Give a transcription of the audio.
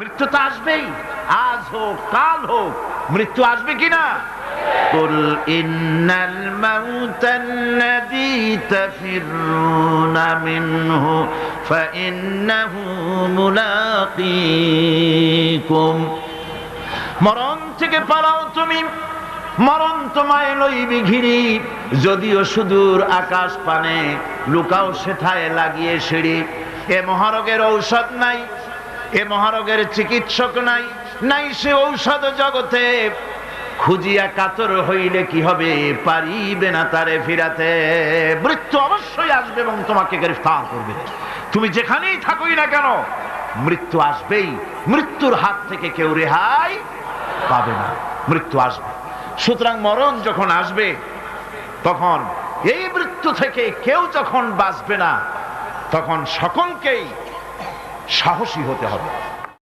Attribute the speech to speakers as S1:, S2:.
S1: মৃত্যু তো আসবেই, আজ হোক কাল হোক মৃত্যু আসবে কিনা? কুল ইন্নাল মাউতাল্লাযী তাফিররুনা মিনহু ফাইন্নাহু মুলাকীকুম। মরণ থেকে পালাও তুমি, মরণ তোমায় লইবে ঘিরি। যদিও সুদূর আকাশ পানে, লুকাও সেথায় লাগিয়ে সিঁড়ি। এ মহারোগের ঔষধ নাই, এ মহারোগের চিকিৎসক নাই, নাই সে ঔষধ জগতে। খুঁজিয়া কাতর হইলে কি হবে, পারিবে না তারে ফিরাতে। মৃত্যু অবশ্যই আসবে এবং তোমাকে গ্রেফতার করবে। তুমি যেখানেই থাকোই না কেন, মৃত্যু আসবেই। মৃত্যুর হাত থেকে কেউ রেহাই পাবে না, মৃত্যু আসবে। সুতরাং মরণ যখন আসবে, তখন এই মৃত্যু থেকে কেউ যখন বাঁচবে না, তখন সকলকেই সাহসী হতে হবে।